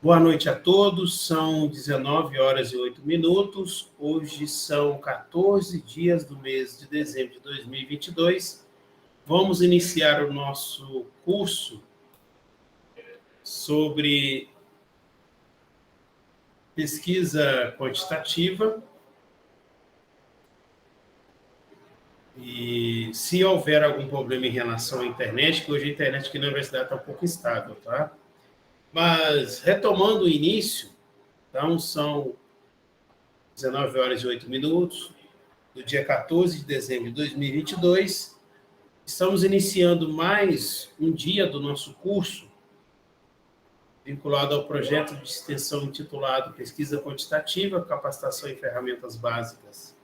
Boa noite a todos, são 19 horas e 8 minutos, hoje são 14 dias do mês de dezembro de 2022. Vamos iniciar o nosso curso sobre pesquisa quantitativa e se houver algum problema em relação à internet, que hoje a internet aqui na universidade está um pouco instável, tá? Mas, retomando o início, então são 19 horas e 8 minutos, do dia 14 de dezembro de 2022. Estamos iniciando mais um dia do nosso curso, vinculado ao projeto de extensão intitulado Pesquisa Quantitativa, Capacitação em Ferramentas Básicas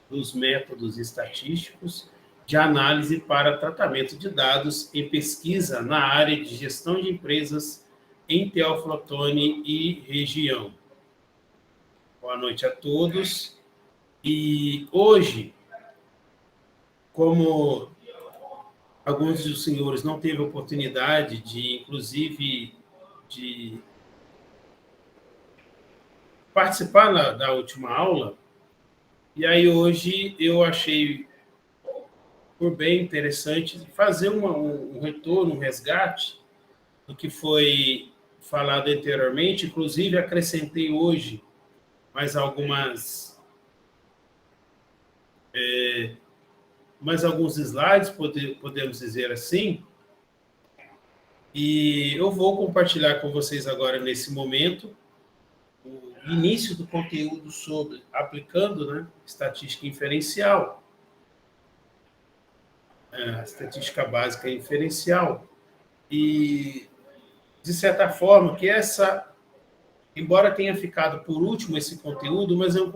dos Métodos Estatísticos de Análise para Tratamento de Dados em Pesquisa na área de Gestão de Empresas em Teófilo Otoni e região. Boa noite a todos. E hoje, como alguns dos senhores não teve oportunidade de, inclusive, de participar da última aula, e aí hoje eu achei por bem interessante fazer um retorno, um resgate do que foi falado anteriormente, inclusive acrescentei hoje mais alguns slides, podemos dizer assim, e eu vou compartilhar com vocês agora, nesse momento, o início do conteúdo sobre aplicando, né, estatística inferencial, estatística básica inferencial, e, de certa forma, que embora tenha ficado por último esse conteúdo, mas é um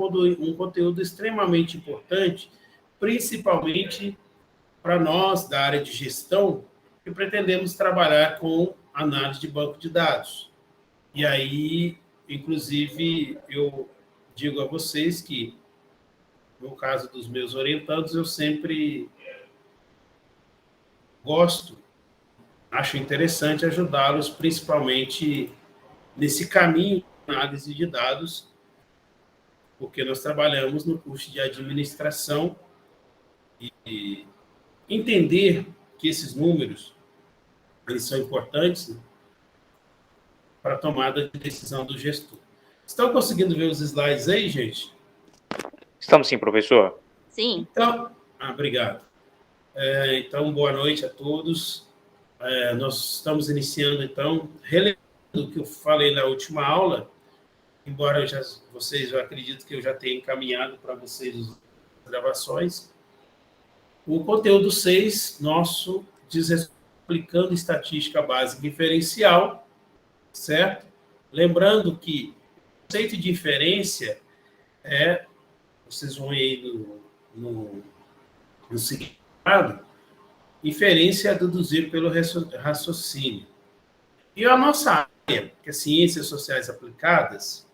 conteúdo extremamente importante, principalmente para nós da área de gestão, que pretendemos trabalhar com análise de banco de dados. E aí, inclusive, eu digo a vocês que, no caso dos meus orientandos, eu sempre acho interessante ajudá-los, principalmente nesse caminho de análise de dados, porque nós trabalhamos no curso de administração e entender que esses números eles são importantes, né, para a tomada de decisão do gestor. Estão conseguindo ver os slides aí, gente? Estamos sim, professor. Sim. Então, obrigado. Então, boa noite a todos. Nós estamos iniciando, então, relembrando o que eu falei na última aula, embora eu acredito que eu já tenha encaminhado para vocês as gravações. O conteúdo 6 nosso diz respeito a aplicando estatística básica inferencial, certo? Lembrando que o conceito de inferência vocês vão aí no significado, inferência é deduzir pelo raciocínio. E a nossa área, que é Ciências Sociais Aplicadas,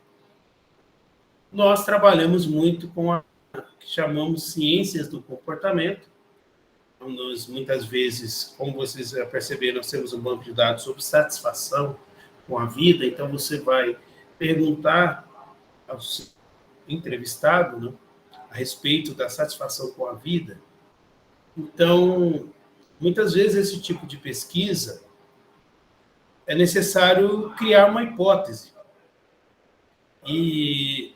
nós trabalhamos muito com a que chamamos Ciências do Comportamento. Então, nós, muitas vezes, como vocês já perceberam, nós temos um banco de dados sobre satisfação com a vida, então você vai perguntar ao entrevistado, né, a respeito da satisfação com a vida. Então, muitas vezes, esse tipo de pesquisa é necessário criar uma hipótese. E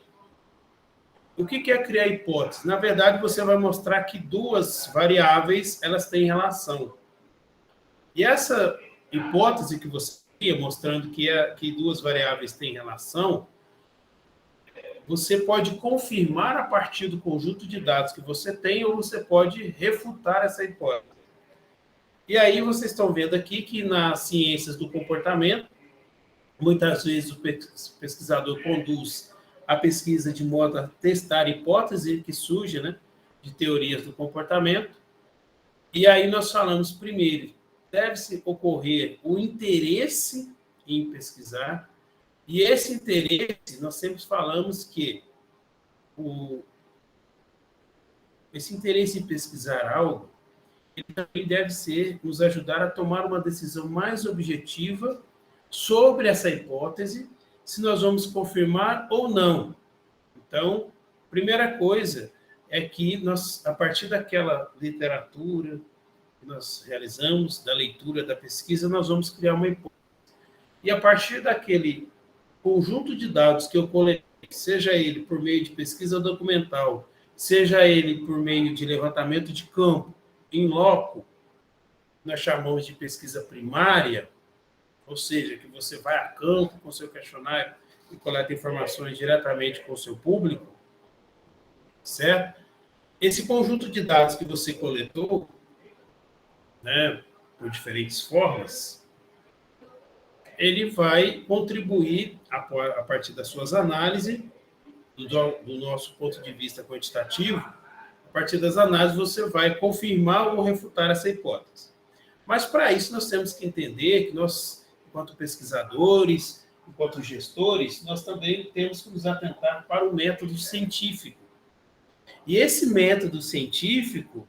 o que é criar hipótese? Na verdade, você vai mostrar que duas variáveis elas têm relação. E essa hipótese que você cria, mostrando que duas variáveis têm relação, você pode confirmar a partir do conjunto de dados que você tem, ou você pode refutar essa hipótese. E aí vocês estão vendo aqui que nas ciências do comportamento, muitas vezes o pesquisador conduz a pesquisa de modo a testar a hipótese que surge, né, de teorias do comportamento. E aí nós falamos primeiro, deve-se ocorrer o interesse em pesquisar, e esse interesse, nós sempre falamos que esse interesse em pesquisar algo, ele também deve nos ajudar a tomar uma decisão mais objetiva sobre essa hipótese se nós vamos confirmar ou não. Então, primeira coisa é que nós, a partir daquela literatura que nós realizamos, da leitura, da pesquisa, nós vamos criar uma hipótese. E a partir daquele conjunto de dados que eu coletei, seja ele por meio de pesquisa documental, seja ele por meio de levantamento de campo, em loco, nós chamamos de pesquisa primária, ou seja, que você vai a campo com seu questionário e coleta informações diretamente com o seu público, certo? Esse conjunto de dados que você coletou, né, por diferentes formas, ele vai contribuir, a partir das suas análises, do nosso ponto de vista quantitativo, a partir das análises você vai confirmar ou refutar essa hipótese. Mas, para isso, nós temos que entender que nós, enquanto pesquisadores, enquanto gestores, nós também temos que nos atentar para o método científico. E esse método científico,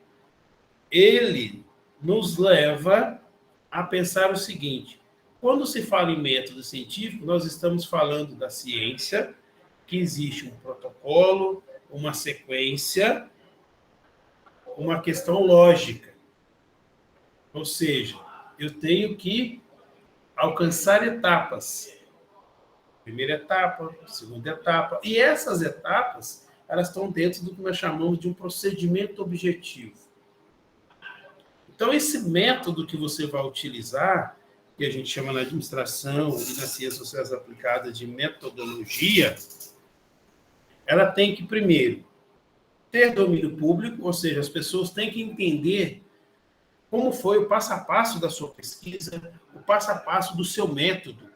ele nos leva a pensar o seguinte: quando se fala em método científico, nós estamos falando da ciência, que existe um protocolo, uma sequência, uma questão lógica. Ou seja, eu tenho que alcançar etapas. Primeira etapa, segunda etapa. E essas etapas, elas estão dentro do que nós chamamos de um procedimento objetivo. Então, esse método que você vai utilizar, que a gente chama na administração e nas ciências sociais aplicadas de metodologia, ela tem que, primeiro, ter domínio público, ou seja, as pessoas têm que entender como foi o passo a passo da sua pesquisa, o passo a passo do seu método,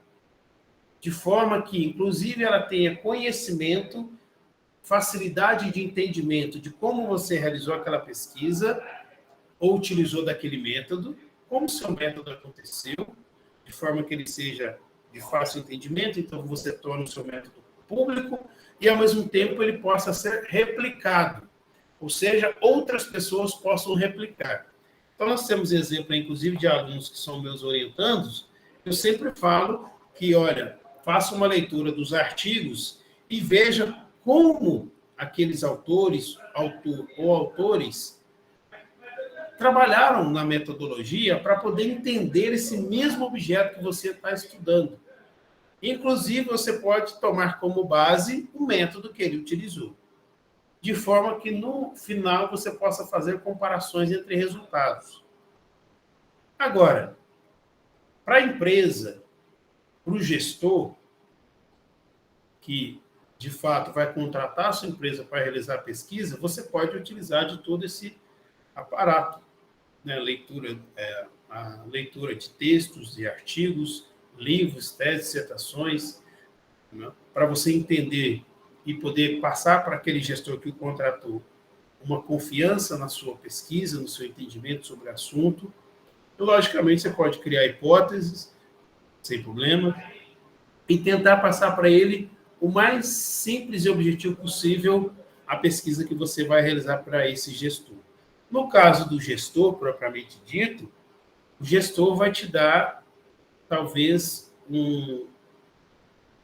de forma que, inclusive, ela tenha conhecimento, facilidade de entendimento de como você realizou aquela pesquisa ou utilizou daquele método, como o seu método aconteceu, de forma que ele seja de fácil entendimento, então você torna o seu método público e, ao mesmo tempo, ele possa ser replicado, ou seja, outras pessoas possam replicar. Então, nós temos exemplo, inclusive, de alunos que são meus orientandos. Eu sempre falo que, olha, faça uma leitura dos artigos e veja como aqueles autores ou autores trabalharam na metodologia para poder entender esse mesmo objeto que você está estudando. Inclusive, você pode tomar como base o método que ele utilizou, de forma que, no final, você possa fazer comparações entre resultados. Agora, para a empresa, para o gestor, que, de fato, vai contratar a sua empresa para realizar a pesquisa, você pode utilizar de todo esse aparato, né? A leitura de textos e artigos, livros, teses, dissertações, né? Para você entender e poder passar para aquele gestor que o contratou uma confiança na sua pesquisa, no seu entendimento sobre o assunto. E, logicamente, você pode criar hipóteses, sem problema, e tentar passar para ele o mais simples e objetivo possível a pesquisa que você vai realizar para esse gestor. No caso do gestor, propriamente dito, o gestor vai te dar, talvez,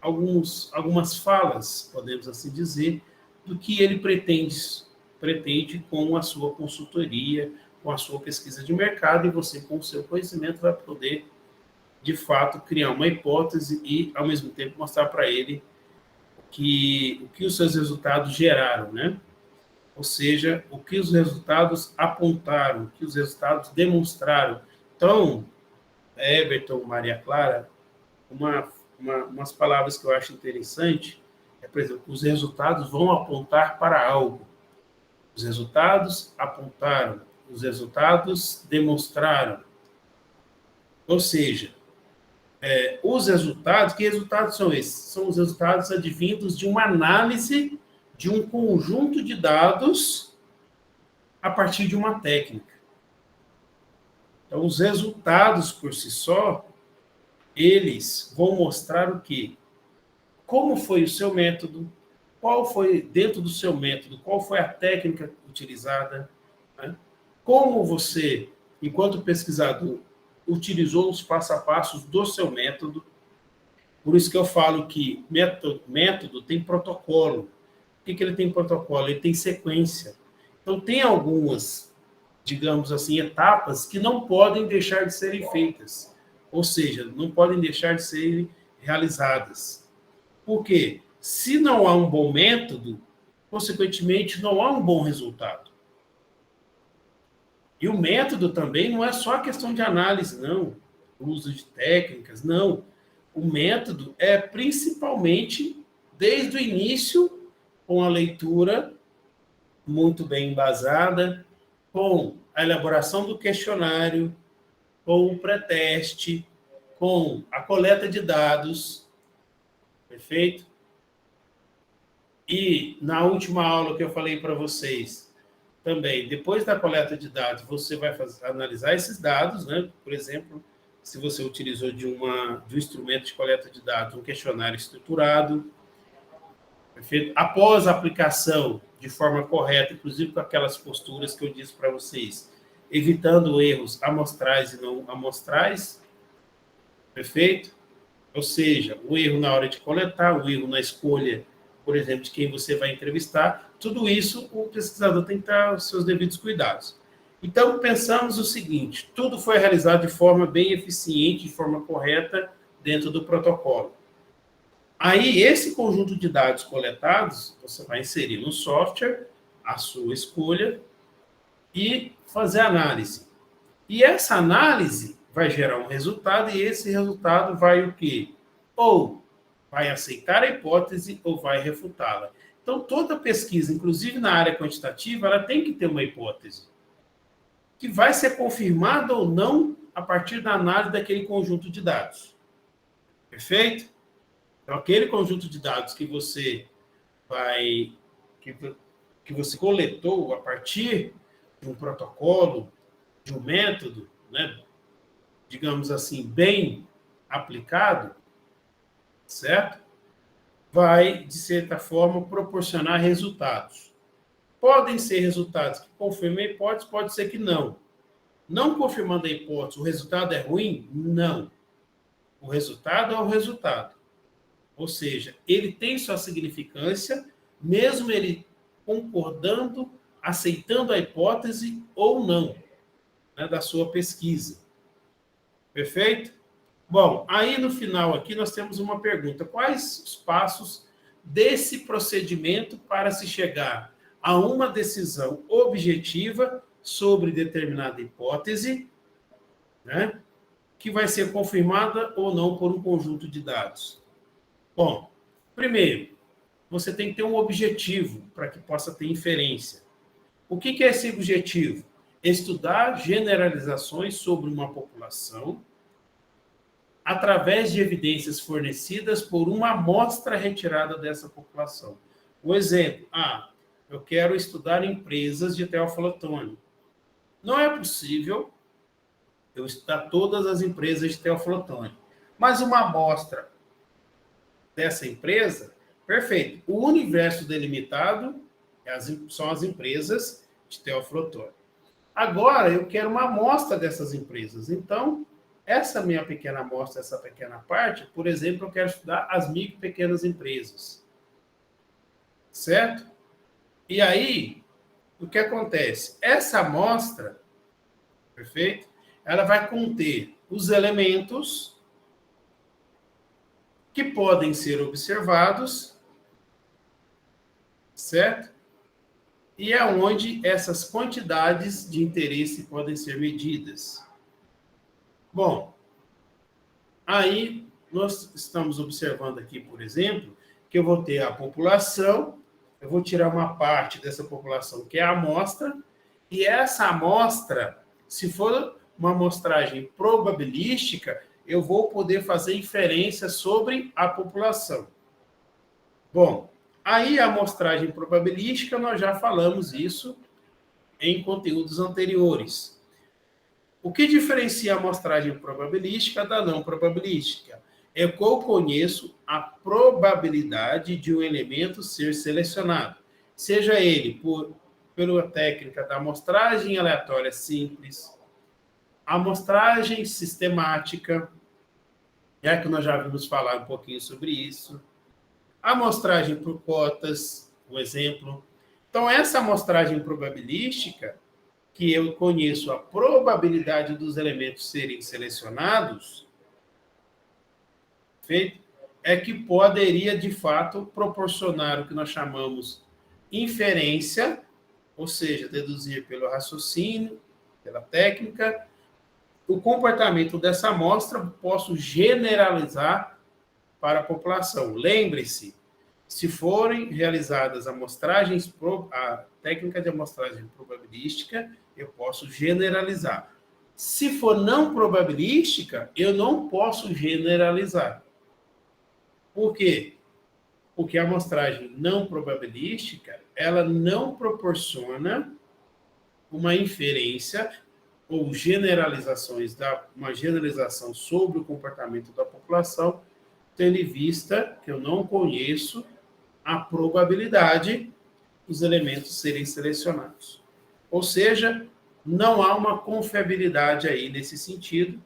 algumas falas, podemos assim dizer, do que ele pretende com a sua consultoria, com a sua pesquisa de mercado, e você, com o seu conhecimento, vai poder, de fato, criar uma hipótese e, ao mesmo tempo, mostrar para ele o que os seus resultados geraram, né? Ou seja, o que os resultados apontaram, o que os resultados demonstraram. Então, Everton, Maria Clara, umas palavras que eu acho interessante é, por exemplo, os resultados vão apontar para algo. Os resultados apontaram, os resultados demonstraram. Ou seja, os resultados, que resultados são esses? São os resultados advindos de uma análise de um conjunto de dados a partir de uma técnica. Então, os resultados por si só, eles vão mostrar o quê? Como foi o seu método, qual foi, dentro do seu método, qual foi a técnica utilizada, né? Como você, enquanto pesquisador, utilizou os passo a passos do seu método. Por isso que eu falo que método tem protocolo. Por que ele tem protocolo? Ele tem sequência. Então, tem algumas, digamos assim, etapas que não podem deixar de serem feitas. Ou seja, não podem deixar de serem realizadas. Por quê? Se não há um bom método, consequentemente, não há um bom resultado. E o método também não é só a questão de análise, não. O uso de técnicas, não. O método é principalmente, desde o início, com a leitura muito bem embasada, com a elaboração do questionário, com o pré-teste, com a coleta de dados, perfeito? E na última aula que eu falei para vocês, também, depois da coleta de dados, você vai analisar esses dados, né? Por exemplo, se você utilizou de um instrumento de coleta de dados, um questionário estruturado, perfeito? Após a aplicação de forma correta, inclusive com aquelas posturas que eu disse para vocês, evitando erros amostrais e não amostrais, perfeito? Ou seja, o erro na hora de coletar, o erro na escolha, por exemplo, de quem você vai entrevistar, tudo isso o pesquisador tem que ter os seus devidos cuidados. Então, pensamos o seguinte, tudo foi realizado de forma bem eficiente, de forma correta, dentro do protocolo. Aí, esse conjunto de dados coletados, você vai inserir no software, a sua escolha, e fazer a análise. E essa análise vai gerar um resultado, e esse resultado vai o quê? Ou vai aceitar a hipótese, ou vai refutá-la. Então, toda pesquisa, inclusive na área quantitativa, ela tem que ter uma hipótese, que vai ser confirmada ou não a partir da análise daquele conjunto de dados. Perfeito? Então, aquele conjunto de dados que você que você coletou a partir de um protocolo, de um método, né, digamos assim, bem aplicado, certo? Vai, de certa forma, proporcionar resultados. Podem ser resultados que confirmem a hipótese, pode ser que não. Não confirmando a hipótese, o resultado é ruim? Não. O resultado é o resultado. Ou seja, ele tem sua significância, mesmo ele concordando, aceitando a hipótese ou não, né, da sua pesquisa. Perfeito? Bom, aí no final aqui nós temos uma pergunta. Quais os passos desse procedimento para se chegar a uma decisão objetiva sobre determinada hipótese, né, que vai ser confirmada ou não por um conjunto de dados? Bom, primeiro, você tem que ter um objetivo para que possa ter inferência. O que é esse objetivo? Estudar generalizações sobre uma população através de evidências fornecidas por uma amostra retirada dessa população. Um exemplo, eu quero estudar empresas de teoflotone. Não é possível eu estudar todas as empresas de teoflotone, mas uma amostra dessa empresa, perfeito. O universo delimitado são as empresas de teoflotone. Agora, eu quero uma amostra dessas empresas. Então, essa minha pequena amostra, essa pequena parte, por exemplo, eu quero estudar as micro e pequenas empresas. Certo? E aí, o que acontece? Essa amostra, perfeito? Ela vai conter os elementos que podem ser observados, certo? E é onde essas quantidades de interesse podem ser medidas. Bom, aí nós estamos observando aqui, por exemplo, que eu vou ter a população, eu vou tirar uma parte dessa população, que é a amostra, e essa amostra, se for uma amostragem probabilística, eu vou poder fazer inferência sobre a população. Bom, aí a amostragem probabilística, nós já falamos isso em conteúdos anteriores. O que diferencia a amostragem probabilística da não probabilística? É que eu conheço a probabilidade de um elemento ser selecionado, seja ele pela técnica da amostragem aleatória simples, amostragem sistemática, já que nós já vimos falar um pouquinho sobre isso. Amostragem por cotas, um exemplo. Então, essa amostragem probabilística, que eu conheço a probabilidade dos elementos serem selecionados, feito, é que poderia, de fato, proporcionar o que nós chamamos inferência, ou seja, deduzir pelo raciocínio, pela técnica, o comportamento dessa amostra, posso generalizar para a população. Lembre-se, se forem realizadas amostragens, a técnica de amostragem probabilística, eu posso generalizar. Se for não probabilística, eu não posso generalizar. Por quê? Porque a amostragem não probabilística, ela não proporciona uma inferência ou generalizações, uma generalização sobre o comportamento da população, tendo em vista que eu não conheço a probabilidade dos elementos serem selecionados. Ou seja, não há uma confiabilidade aí nesse sentido,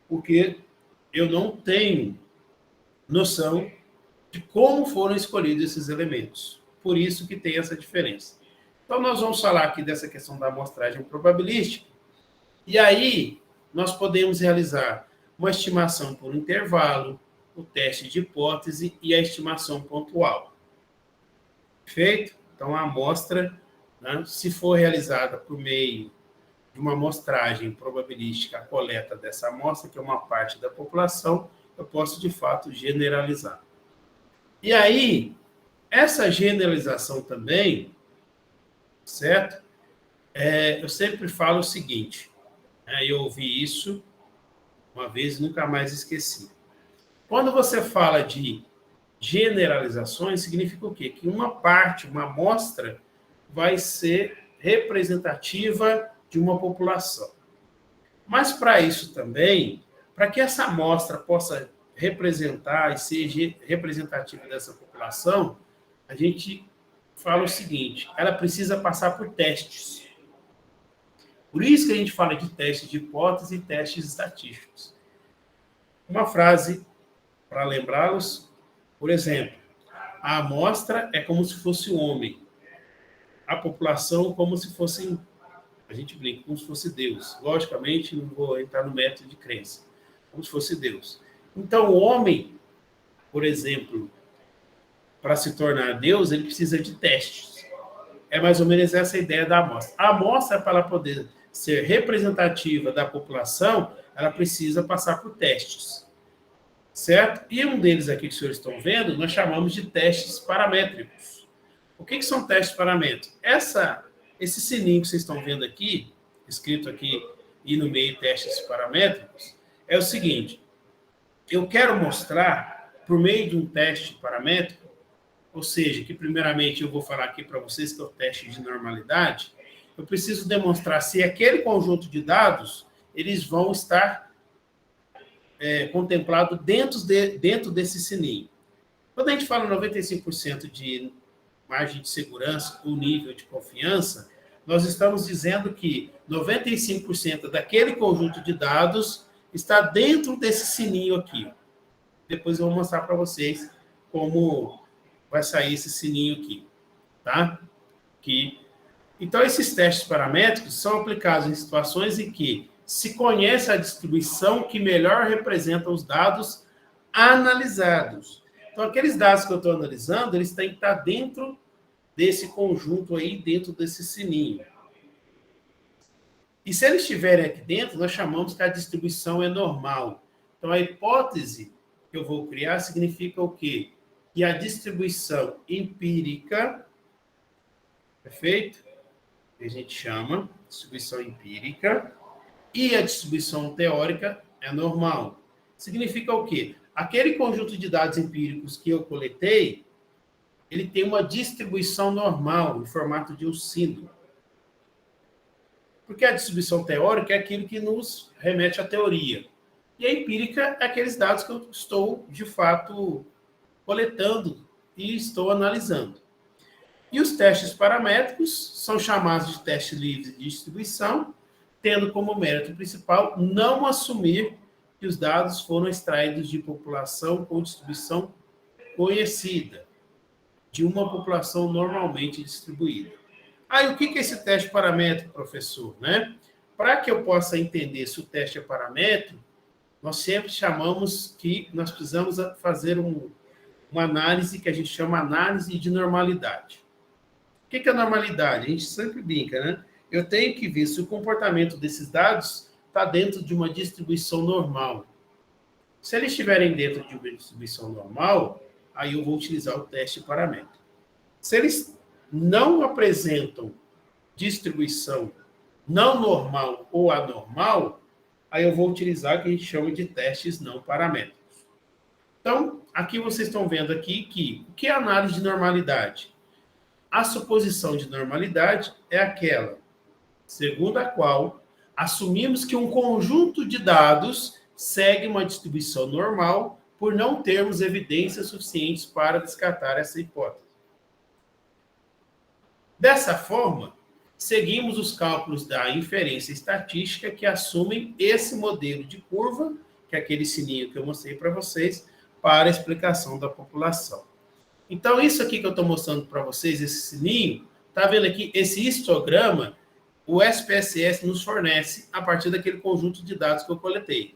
porque eu não tenho noção de como foram escolhidos esses elementos. Por isso que tem essa diferença. Então, nós vamos falar aqui dessa questão da amostragem probabilística, e aí nós podemos realizar uma estimação por intervalo, o teste de hipótese e a estimação pontual. Perfeito? Então, a amostra, né, se for realizada por meio de uma amostragem probabilística, a coleta dessa amostra, que é uma parte da população, eu posso, de fato, generalizar. E aí, essa generalização também, certo? Eu sempre falo o seguinte, eu ouvi isso uma vez e nunca mais esqueci. Quando você fala de generalizações, significa o quê? Que uma parte, uma amostra, vai ser representativa de uma população. Mas para isso também, para que essa amostra possa representar e ser representativa dessa população, a gente fala o seguinte, ela precisa passar por testes. Por isso que a gente fala de testes de hipótese e testes estatísticos. Uma frase para lembrá-los, por exemplo, a amostra é como se fosse um homem, a população como se fosse, a gente brinca, como se fosse Deus. Logicamente, não vou entrar no método de crença, como se fosse Deus. Então, o homem, por exemplo, para se tornar Deus, ele precisa de testes. É mais ou menos essa a ideia da amostra. A amostra, para ela poder ser representativa da população, ela precisa passar por testes. Certo? E um deles aqui que os senhores estão vendo, nós chamamos de testes paramétricos. O que são testes paramétricos? Esse sininho que vocês estão vendo aqui, escrito aqui e no meio testes paramétricos, é o seguinte, eu quero mostrar, por meio de um teste paramétrico, ou seja, que primeiramente eu vou falar aqui para vocês que é o teste de normalidade, eu preciso demonstrar se aquele conjunto de dados, eles vão estar contemplado dentro desse sininho. Quando a gente fala 95% de margem de segurança ou nível de confiança, nós estamos dizendo que 95% daquele conjunto de dados está dentro desse sininho aqui. Depois eu vou mostrar para vocês como vai sair esse sininho aqui. Tá? Então, esses testes paramétricos são aplicados em situações em que se conhece a distribuição que melhor representa os dados analisados. Então, aqueles dados que eu estou analisando, eles têm que estar dentro desse conjunto aí, dentro desse sininho. E se eles estiverem aqui dentro, nós chamamos que a distribuição é normal. Então, a hipótese que eu vou criar significa o quê? Que a distribuição empírica, perfeito? Que a gente chama distribuição empírica, e a distribuição teórica é normal. Significa o quê? Aquele conjunto de dados empíricos que eu coletei, ele tem uma distribuição normal, em formato de um sino. Porque a distribuição teórica é aquilo que nos remete à teoria. E a empírica é aqueles dados que eu estou, de fato, coletando e estou analisando. E os testes paramétricos são chamados de testes livres de distribuição, tendo como mérito principal não assumir que os dados foram extraídos de população com distribuição conhecida, de uma população normalmente distribuída. Aí, o que é esse teste paramétrico, professor? Né? Para que eu possa entender se o teste é paramétrico, nós sempre chamamos que nós precisamos fazer uma análise que a gente chama análise de normalidade. O que é normalidade? A gente sempre brinca, né? Eu tenho que ver se o comportamento desses dados está dentro de uma distribuição normal. Se eles estiverem dentro de uma distribuição normal, aí eu vou utilizar o teste paramétrico. Se eles não apresentam distribuição não normal ou anormal, aí eu vou utilizar o que a gente chama de testes não paramétricos. Então, aqui vocês estão vendo aqui que o que é análise de normalidade? A suposição de normalidade é aquela segundo a qual assumimos que um conjunto de dados segue uma distribuição normal por não termos evidências suficientes para descartar essa hipótese. Dessa forma, seguimos os cálculos da inferência estatística que assumem esse modelo de curva, que é aquele sininho que eu mostrei para vocês, para a explicação da população. Então, isso aqui que eu estou mostrando para vocês, esse sininho, está vendo aqui, esse histograma, o SPSS nos fornece a partir daquele conjunto de dados que eu coletei.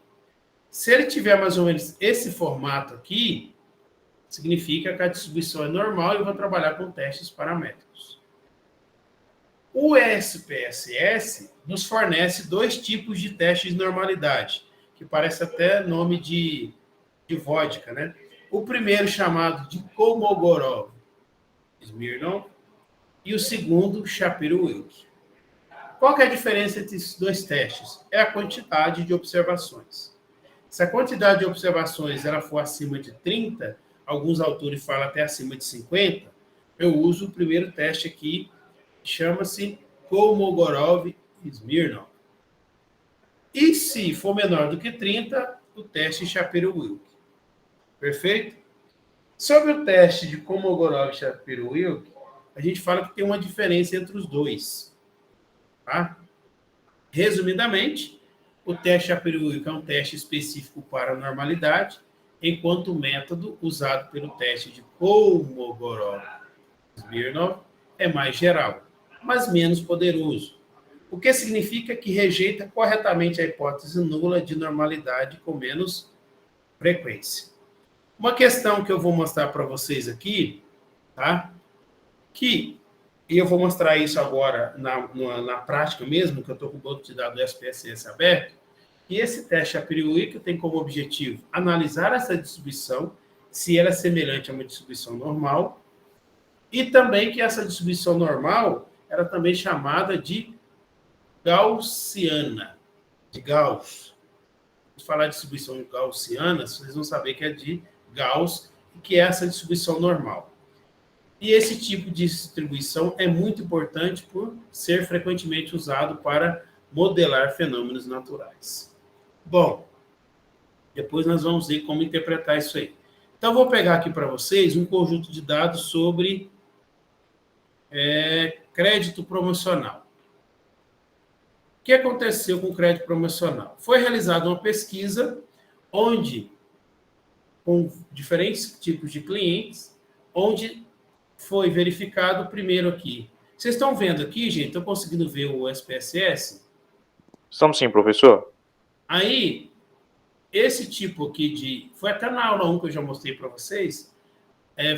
Se ele tiver mais ou menos esse formato aqui, significa que a distribuição é normal e eu vou trabalhar com testes paramétricos. O SPSS nos fornece dois tipos de testes de normalidade, que parece até nome de vodka, né? O primeiro chamado de Kolmogorov-Smirnov e o segundo Shapiro-Wilk. Qual que é a diferença entre esses dois testes? É a quantidade de observações. Se a quantidade de observações ela for acima de 30, alguns autores falam até acima de 50, eu uso o primeiro teste aqui, chama-se Kolmogorov-Smirnov. E se for menor do que 30, o teste Shapiro-Wilk. Perfeito? Sobre o teste de Kolmogorov e Shapiro-Wilk, a gente fala que tem uma diferença entre os dois. Tá? Resumidamente, o teste Shapiro-Wilk é um teste específico para a normalidade, enquanto o método usado pelo teste de Kolmogorov-Smirnov é mais geral, mas menos poderoso, o que significa que rejeita corretamente a hipótese nula de normalidade com menos frequência. Uma questão que eu vou mostrar para vocês aqui, tá? E eu vou mostrar isso agora na prática mesmo, que eu estou com o banco de dados do SPSS aberto, e esse teste Shapiro-Wilk tem como objetivo analisar essa distribuição, se ela é semelhante a uma distribuição normal, e também que essa distribuição normal era também chamada de gaussiana, de Gauss. Se falar de distribuição gaussiana, vocês vão saber que é de Gauss, que é essa distribuição normal. E esse tipo de distribuição é muito importante por ser frequentemente usado para modelar fenômenos naturais. Bom, depois nós vamos ver como interpretar isso aí. Então, vou pegar aqui para vocês um conjunto de dados sobre crédito promocional. O que aconteceu com o crédito promocional? Foi realizada uma pesquisa onde, com diferentes tipos de clientes, onde foi verificado primeiro aqui. Vocês estão vendo aqui, gente? Estão conseguindo ver o SPSS? Estamos sim, professor. Aí, esse tipo aqui foi até na aula 1 que eu já mostrei para vocês,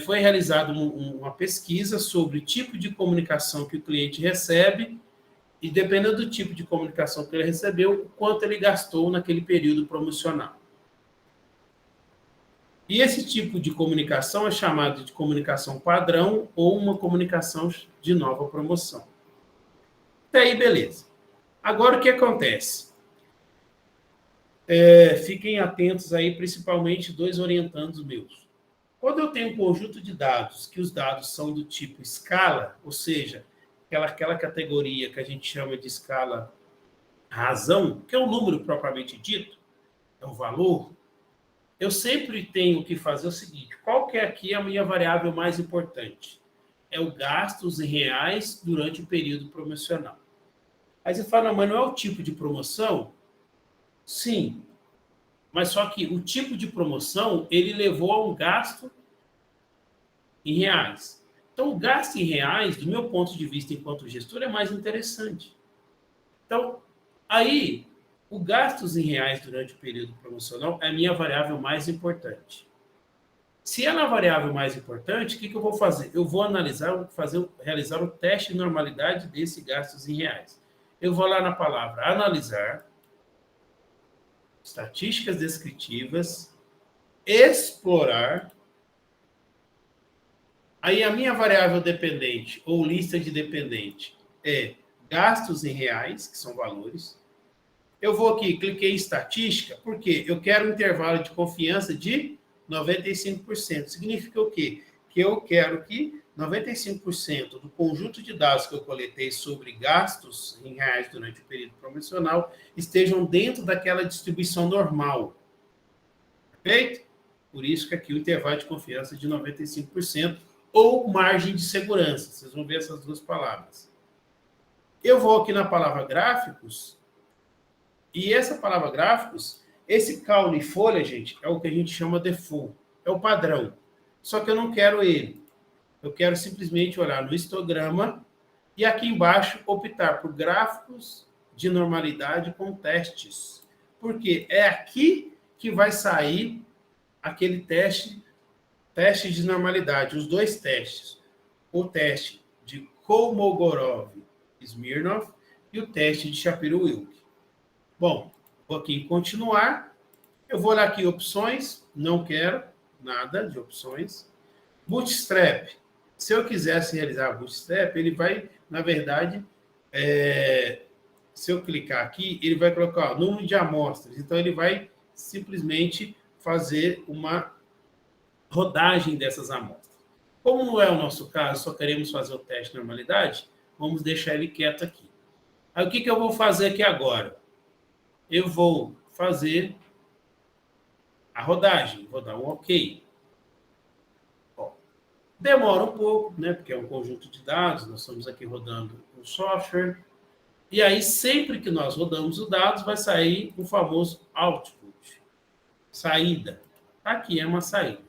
foi realizada uma pesquisa sobre o tipo de comunicação que o cliente recebe e, dependendo do tipo de comunicação que ele recebeu, o quanto ele gastou naquele período promocional. E esse tipo de comunicação é chamado de comunicação padrão ou uma comunicação de nova promoção. Até aí, beleza. Agora, o que acontece? Fiquem atentos aí, principalmente dois orientandos meus. Quando eu tenho um conjunto de dados, que os dados são do tipo escala, ou seja, aquela categoria que a gente chama de escala razão, que é o número propriamente dito, é o valor, eu sempre tenho que fazer o seguinte: qual que é aqui a minha variável mais importante? É o gastos em reais durante o período promocional. Aí você fala, mas não é o tipo de promoção? Sim, Mas só que o tipo de promoção, ele levou a um gasto em reais. Então, o gasto em reais, do meu ponto de vista enquanto gestor, é mais interessante. Então, aí, o gastos em reais durante o período promocional é a minha variável mais importante. Se ela é a variável mais importante, o que eu vou fazer? Eu vou analisar, realizar o teste de normalidade desse gastos em reais. Eu vou lá na palavra analisar, estatísticas descritivas, explorar. Aí a minha variável dependente ou lista de dependente é gastos em reais, que são valores. Eu vou aqui, cliquei em estatística, porque eu quero um intervalo de confiança de 95%. Significa o quê? Que eu quero que 95% do conjunto de dados que eu coletei sobre gastos em reais durante o período promocional estejam dentro daquela distribuição normal. Perfeito? Por isso que aqui o intervalo de confiança é de 95% ou margem de segurança. Vocês vão ver essas duas palavras. Eu vou aqui na palavra gráficos, e essa palavra gráficos, esse caule e folha, gente, é o que a gente chama default, é o padrão. Só que eu não quero ele. Eu quero simplesmente olhar no histograma e aqui embaixo optar por gráficos de normalidade com testes. Porque é aqui que vai sair aquele teste de normalidade, os dois testes. O teste de Kolmogorov-Smirnov e o teste de Shapiro-Wilk. Bom, vou aqui em continuar. Eu vou olhar aqui opções, não quero nada de opções. Bootstrap. Se eu quisesse realizar Bootstrap, ele vai, na verdade, se eu clicar aqui, ele vai colocar número de amostras. Então, ele vai simplesmente fazer uma rodagem dessas amostras. Como não é o nosso caso, só queremos fazer o teste de normalidade, vamos deixar ele quieto aqui. Aí, o que eu vou fazer aqui agora? Eu vou fazer a rodagem, vou dar um OK. Ó, demora um pouco, né? Porque é um conjunto de dados, nós estamos aqui rodando um software. E aí, sempre que nós rodamos os dados, vai sair o famoso output, saída. Aqui é uma saída.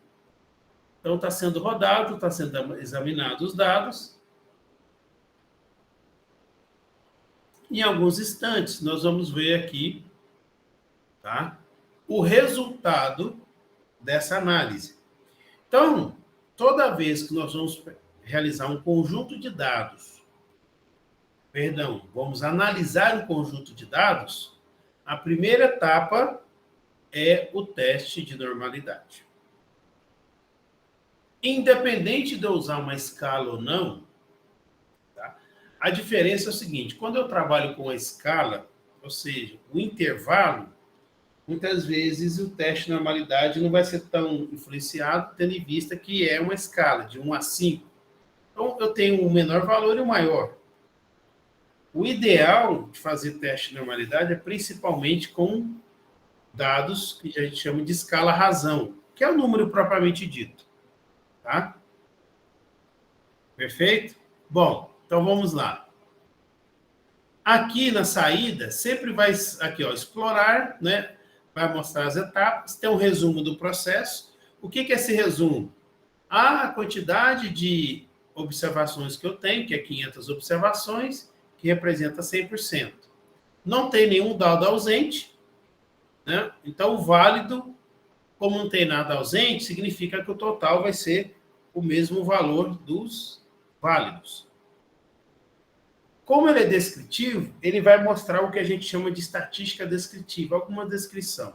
Então, está sendo rodado, está sendo examinado os dados. Em alguns instantes, nós vamos ver aqui, tá, o resultado dessa análise. Então, toda vez que nós vamos realizar um conjunto de dados, vamos analisar um conjunto de dados, a primeira etapa é o teste de normalidade. Independente de eu usar uma escala ou não, tá? A diferença é o seguinte: quando eu trabalho com a escala, ou seja, o intervalo, muitas vezes o teste de normalidade não vai ser tão influenciado, tendo em vista que é uma escala de 1 a 5. Então, eu tenho um menor valor e um maior. O ideal de fazer teste de normalidade é principalmente com dados que a gente chama de escala-razão, que é o número propriamente dito. Tá? Perfeito? Bom, então vamos lá. Aqui na saída, sempre vai aqui, ó, explorar, né? Vai mostrar as etapas, tem um resumo do processo. O que é esse resumo? A quantidade de observações que eu tenho, que é 500 observações, que representa 100%. Não tem nenhum dado ausente, né? Então, o válido, como não tem nada ausente, significa que o total vai ser o mesmo valor dos válidos. Como ele é descritivo, ele vai mostrar o que a gente chama de estatística descritiva, alguma descrição.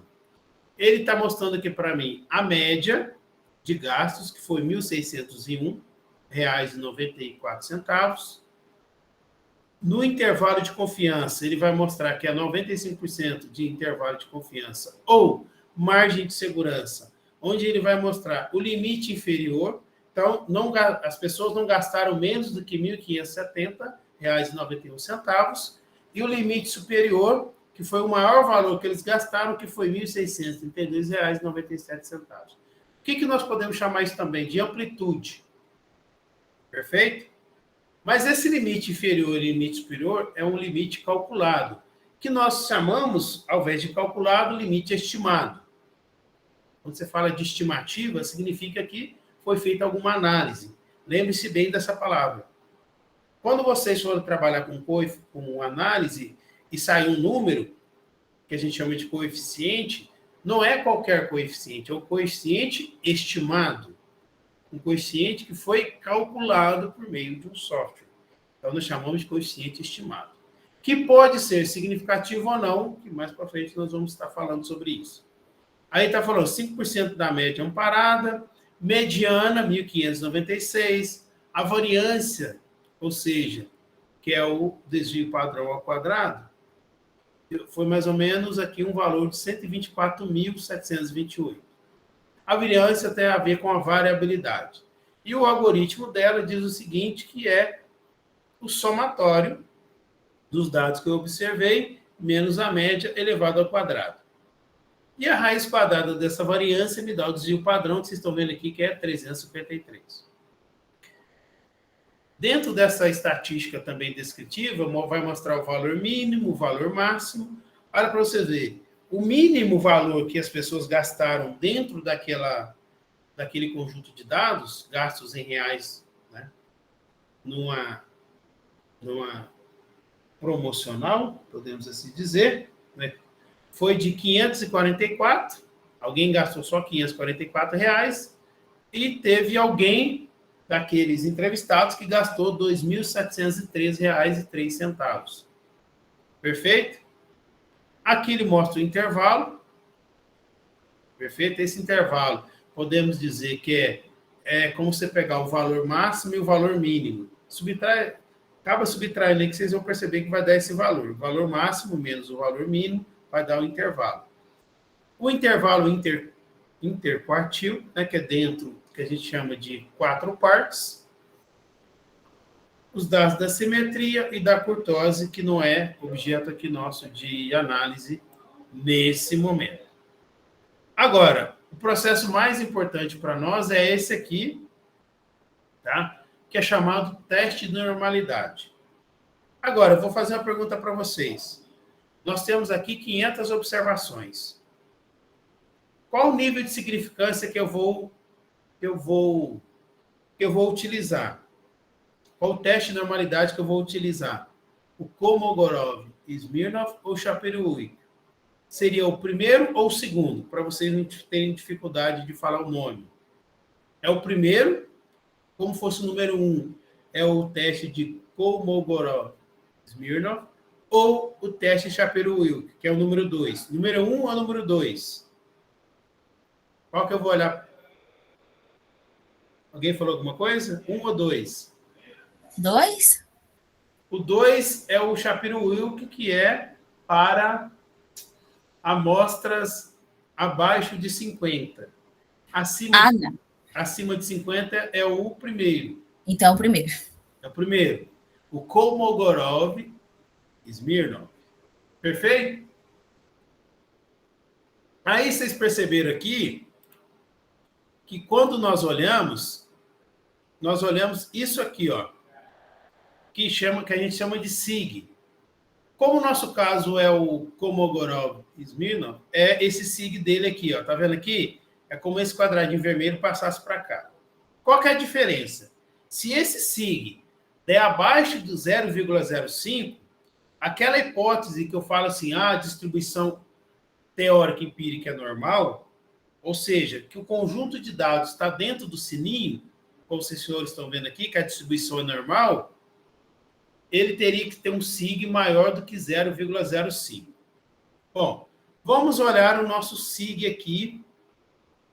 Ele está mostrando aqui para mim a média de gastos, que foi R$ 1.601,94. No intervalo de confiança, ele vai mostrar que é 95% de intervalo de confiança ou margem de segurança, onde ele vai mostrar o limite inferior. Então, as pessoas não gastaram menos do que R$ 1.570,91, e o limite superior, que foi o maior valor que eles gastaram, que foi R$ 1.632,97. O que nós podemos chamar isso também? De amplitude. Perfeito? Mas esse limite inferior e limite superior é um limite calculado, que nós chamamos, ao invés de calculado, limite estimado. Quando você fala de estimativa, significa que foi feita alguma análise. Lembre-se bem dessa palavra. Quando vocês forem trabalhar com análise e sair um número, que a gente chama de coeficiente, não é qualquer coeficiente, é o coeficiente estimado. Um coeficiente que foi calculado por meio de um software. Então, nós chamamos de coeficiente estimado. Que pode ser significativo ou não, que mais para frente nós vamos estar falando sobre isso. Aí está falando 5% da média amparada, mediana, 1.596, a variância, ou seja, que é o desvio padrão ao quadrado, foi mais ou menos aqui um valor de 124.728. A variância tem a ver com a variabilidade. E o algoritmo dela diz o seguinte, que é o somatório dos dados que eu observei, menos a média elevado ao quadrado. E a raiz quadrada dessa variância me dá o desvio padrão, que vocês estão vendo aqui, que é 353. Dentro dessa estatística também descritiva, vai mostrar o valor mínimo, o valor máximo. Olha para você ver, o mínimo valor que as pessoas gastaram dentro daquele conjunto de dados, gastos em reais, né, numa promocional, podemos assim dizer, né, foi de 544, alguém gastou só 544 reais, e teve alguém daqueles entrevistados que gastou R$ 2.713,03. Perfeito? Aqui ele mostra o intervalo. Perfeito? Esse intervalo, podemos dizer que é como você pegar o valor máximo e o valor mínimo. Acaba subtraindo aí que vocês vão perceber que vai dar esse valor. O valor máximo menos o valor mínimo vai dar o intervalo. O intervalo interquartil, né, que é dentro, que a gente chama de 4 partes. Os dados da simetria e da curtose, que não é objeto aqui nosso de análise nesse momento. Agora, o processo mais importante para nós é esse aqui, tá? Que é chamado teste de normalidade. Agora, eu vou fazer uma pergunta para vocês. Nós temos aqui 500 observações. Qual o nível de significância que eu vou utilizar? Qual o teste de normalidade que eu vou utilizar? O Kolmogorov, Smirnov ou Shapiro-Wilk? Seria o primeiro ou o segundo? Para vocês não terem dificuldade de falar o nome. É o primeiro, como fosse o número 1, é o teste de Kolmogorov, Smirnov, ou o teste Shapiro-Wilk, que é o número 2. Número 1 ou número 2? Qual que eu vou olhar? Alguém falou alguma coisa? 1 ou 2? 2? O 2 é o Shapiro-Wilk, que é para amostras abaixo de 50. Acima de 50 é o primeiro. Então, o primeiro. É o primeiro. O Kolmogorov, Smirnov. Perfeito? Aí vocês perceberam aqui que quando nós olhamos isso aqui, ó, que a gente chama de SIG. Como o nosso caso é o Kolmogorov-Smirnov, é esse SIG dele aqui, ó. Tá vendo aqui? É como esse quadradinho vermelho passasse para cá. Qual que é a diferença? Se esse SIG der abaixo do 0,05, aquela hipótese que eu falo assim, a distribuição teórica empírica é normal, ou seja, que o conjunto de dados está dentro do sininho, como vocês senhores estão vendo aqui, que a distribuição é normal, ele teria que ter um SIG maior do que 0,05. Bom, vamos olhar o nosso SIG aqui,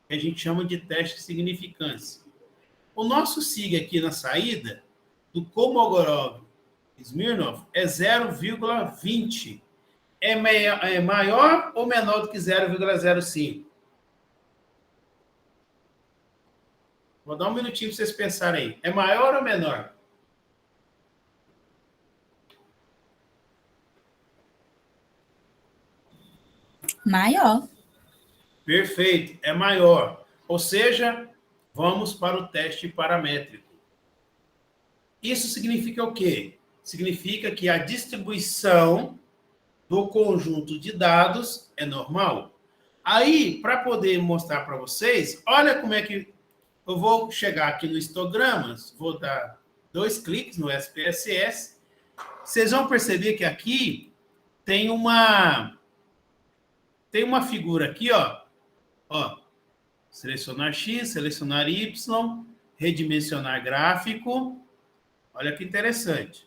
que a gente chama de teste de significância. O nosso SIG aqui na saída, do Kolmogorov-Smirnov, é 0,20. É maior ou menor do que 0,05? Vou dar um minutinho para vocês pensarem aí. É maior ou menor? Maior. Perfeito, é maior. Ou seja, vamos para o teste paramétrico. Isso significa o quê? Significa que a distribuição do conjunto de dados é normal. Aí, para poder mostrar para vocês, olha como é que eu vou chegar aqui no histogramas, vou dar 2 cliques no SPSS. Vocês vão perceber que aqui tem uma figura aqui, ó. Selecionar X, selecionar Y, redimensionar gráfico. Olha que interessante.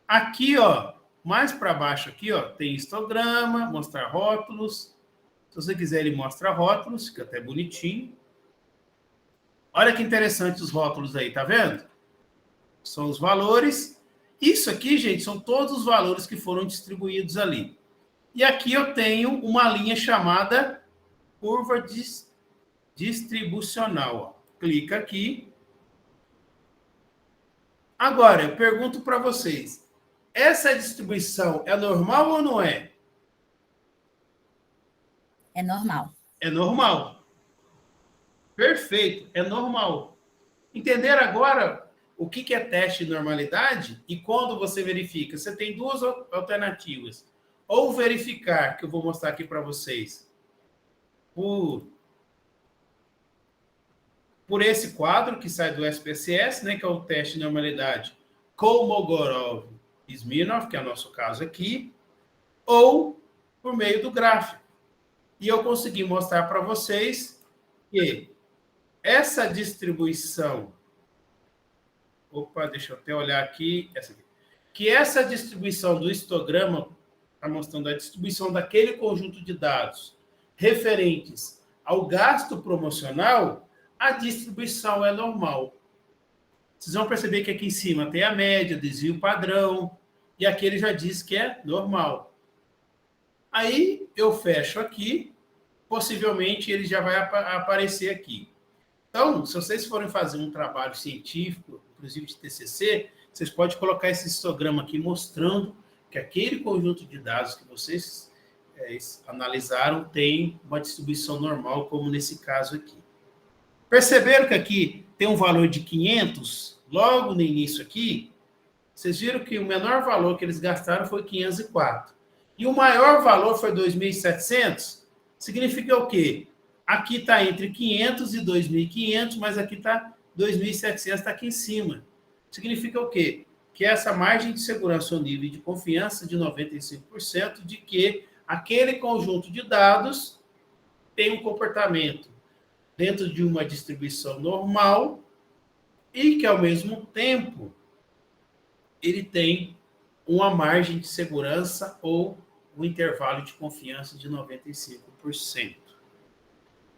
Aqui, ó, mais para baixo aqui, ó, tem histograma, mostrar rótulos. Se você quiser, ele mostra rótulos, fica até bonitinho. Olha que interessante os rótulos aí, tá vendo? São os valores. Isso aqui, gente, são todos os valores que foram distribuídos ali. E aqui eu tenho uma linha chamada curva distribucional. Ó. Clica aqui. Agora, eu pergunto para vocês, essa distribuição é normal ou não é? É normal. É normal. Perfeito, é normal. Entenderam agora o que é teste de normalidade? E quando você verifica? Você tem 2 alternativas. Ou verificar, que eu vou mostrar aqui para vocês, por esse quadro que sai do SPSS, né, que é o teste de normalidade Kolmogorov-Smirnov, que é o nosso caso aqui, ou por meio do gráfico. E eu consegui mostrar para vocês que essa distribuição... Opa, deixa eu até olhar aqui. Que essa distribuição do histograma está mostrando a distribuição daquele conjunto de dados referentes ao gasto promocional, a distribuição é normal. Vocês vão perceber que aqui em cima tem a média, desvio padrão, e aqui ele já diz que é normal. Aí eu fecho aqui, possivelmente ele já vai aparecer aqui. Então, se vocês forem fazer um trabalho científico, inclusive de TCC, vocês podem colocar esse histograma aqui mostrando que aquele conjunto de dados que vocês analisaram tem uma distribuição normal, como nesse caso aqui. Perceberam que aqui tem um valor de 500, logo no início aqui? Vocês viram que o menor valor que eles gastaram foi 504. E o maior valor foi 2.700? Significa o quê? Aqui está entre 500 e 2.500, mas aqui está 2.700, está aqui em cima. Significa o quê? Que essa margem de segurança ou nível de confiança de 95% de que aquele conjunto de dados tem um comportamento dentro de uma distribuição normal e que, ao mesmo tempo, ele tem uma margem de segurança ou um intervalo de confiança de 95%.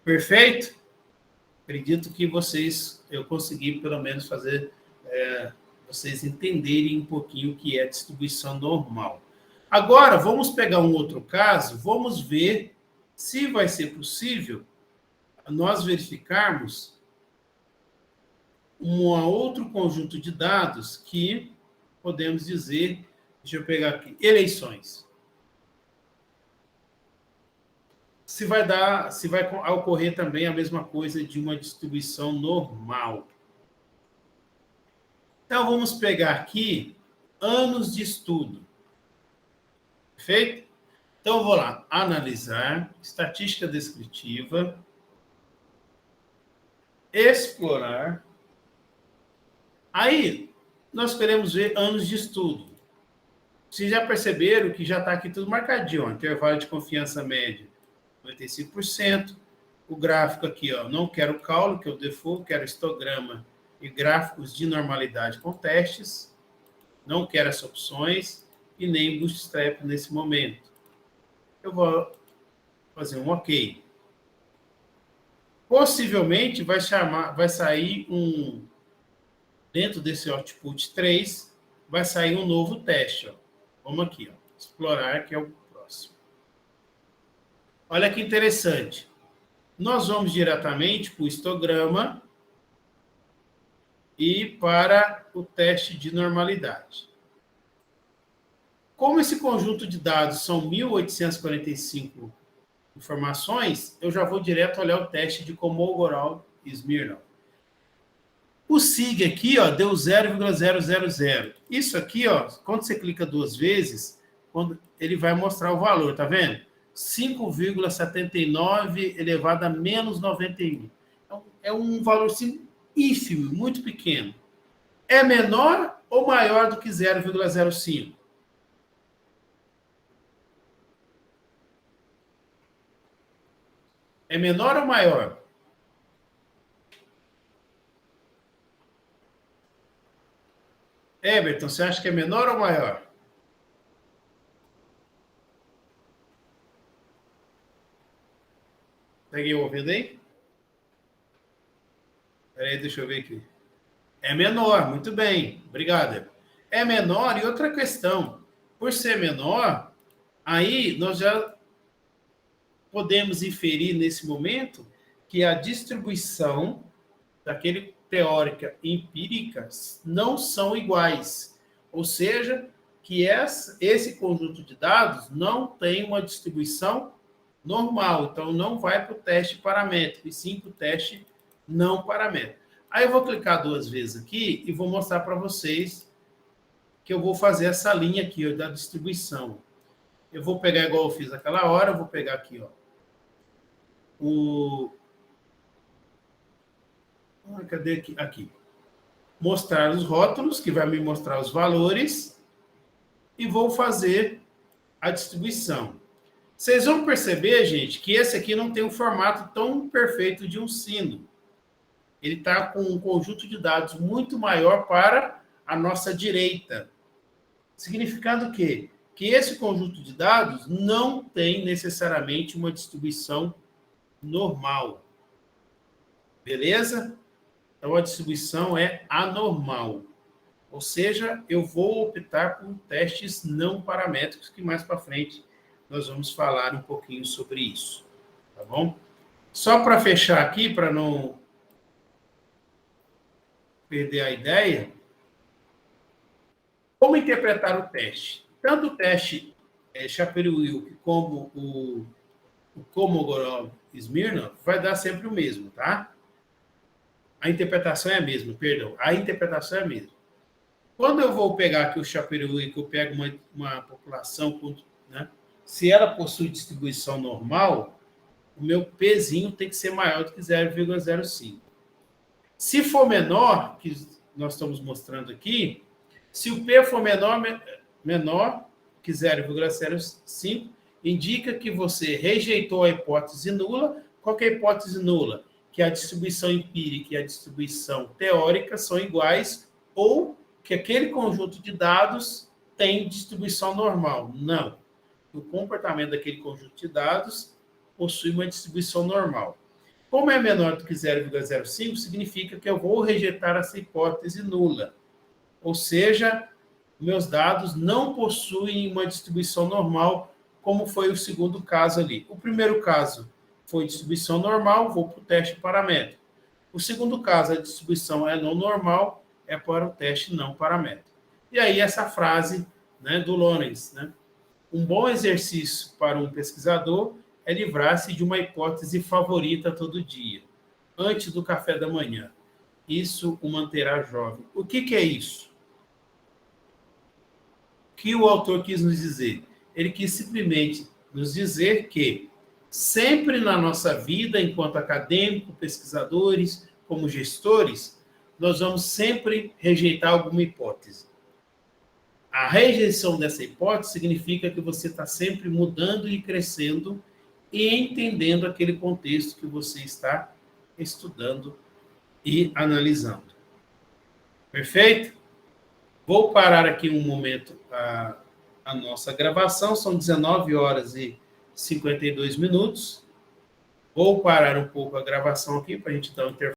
Perfeito? Acredito que eu consegui, pelo menos, fazer vocês entenderem um pouquinho o que é distribuição normal. Agora, vamos pegar um outro caso, vamos ver se vai ser possível nós verificarmos um outro conjunto de dados que podemos dizer, deixa eu pegar aqui, eleições. Se vai ocorrer também a mesma coisa de uma distribuição normal. Então, vamos pegar aqui anos de estudo. Perfeito? Então, eu vou lá, analisar, estatística descritiva, explorar. Aí, nós queremos ver anos de estudo. Vocês já perceberam que já está aqui tudo marcadinho, ó, intervalo de confiança média, 95%. O gráfico aqui, ó, não quero caule, que é o default, quero histograma e gráficos de normalidade com testes. Não quero essas opções e nem bootstrap nesse momento. Eu vou fazer um OK. Possivelmente vai sair dentro desse output 3, vai sair um novo teste. Ó. Vamos aqui, ó, explorar, que é o próximo. Olha que interessante. Nós vamos diretamente para o histograma e para o teste de normalidade. Como esse conjunto de dados são 1.845 informações, eu já vou direto olhar o teste de Kolmogorov-Smirnov. O SIG aqui, ó, deu 0,000. Isso aqui, ó, quando você clica 2 vezes, ele vai mostrar o valor, tá vendo? 5,79 elevado a menos 91. Então, é um valor assim, ínfimo, muito pequeno. É menor ou maior do que 0,05? É menor ou maior? Everton, você acha que é menor ou maior? Peguei ouvindo aí? Peraí, deixa eu ver aqui. É menor, muito bem. Obrigado. É menor, e outra questão. Por ser menor, aí nós já podemos inferir nesse momento que a distribuição daquele teórica e empírica não são iguais. Ou seja, que esse conjunto de dados não tem uma distribuição normal. Então, não vai para o teste paramétrico, e sim para o teste não paramétrico. Aí eu vou clicar 2 vezes aqui e vou mostrar para vocês que eu vou fazer essa linha aqui, ó, da distribuição. Eu vou pegar igual eu fiz aquela hora, eu vou pegar aqui, ó. Cadê aqui? Aqui. Mostrar os rótulos, que vai me mostrar os valores, e vou fazer a distribuição. Vocês vão perceber, gente, que esse aqui não tem um formato tão perfeito de um sino. Ele está com um conjunto de dados muito maior para a nossa direita. Significando o quê? Que esse conjunto de dados não tem necessariamente uma distribuição normal. Beleza? Então, a distribuição é anormal. Ou seja, eu vou optar por testes não paramétricos, que mais para frente nós vamos falar um pouquinho sobre isso. Tá bom? Só para fechar aqui, para não perder a ideia, como interpretar o teste? Tanto o teste Shapiro-Wilk como o Kolmogorov-Smirnov vai dar sempre o mesmo, tá? A interpretação é a mesma, perdão. A interpretação é a mesma. Quando eu vou pegar aqui o Shapiro-Wilk, eu pego uma população, né? Se ela possui distribuição normal, o meu Pzinho tem que ser maior do que 0,05. Se for menor, que nós estamos mostrando aqui, se o P for menor que 0,05, indica que você rejeitou a hipótese nula. Qual que é a hipótese nula? Que a distribuição empírica e a distribuição teórica são iguais, ou que aquele conjunto de dados tem distribuição normal. Não. O comportamento daquele conjunto de dados possui uma distribuição normal. Como é menor do que 0,05, significa que eu vou rejeitar essa hipótese nula. Ou seja, meus dados não possuem uma distribuição normal, como foi o segundo caso ali. O primeiro caso foi distribuição normal, vou para o teste paramétrico. O segundo caso, a distribuição é não normal, é para o teste não paramétrico. E aí essa frase, né, do Lorenz, né? Um bom exercício para um pesquisador é livrar-se de uma hipótese favorita todo dia, antes do café da manhã. Isso o manterá jovem. O que é isso? O que o autor quis nos dizer? Ele quis simplesmente nos dizer que sempre na nossa vida, enquanto acadêmicos, pesquisadores, como gestores, nós vamos sempre rejeitar alguma hipótese. A rejeição dessa hipótese significa que você está sempre mudando e crescendo e entendendo aquele contexto que você está estudando e analisando. Perfeito? Vou parar aqui um momento a nossa gravação, são 19 horas e 52 minutos. Vou parar um pouco a gravação aqui para a gente dar um intervalo.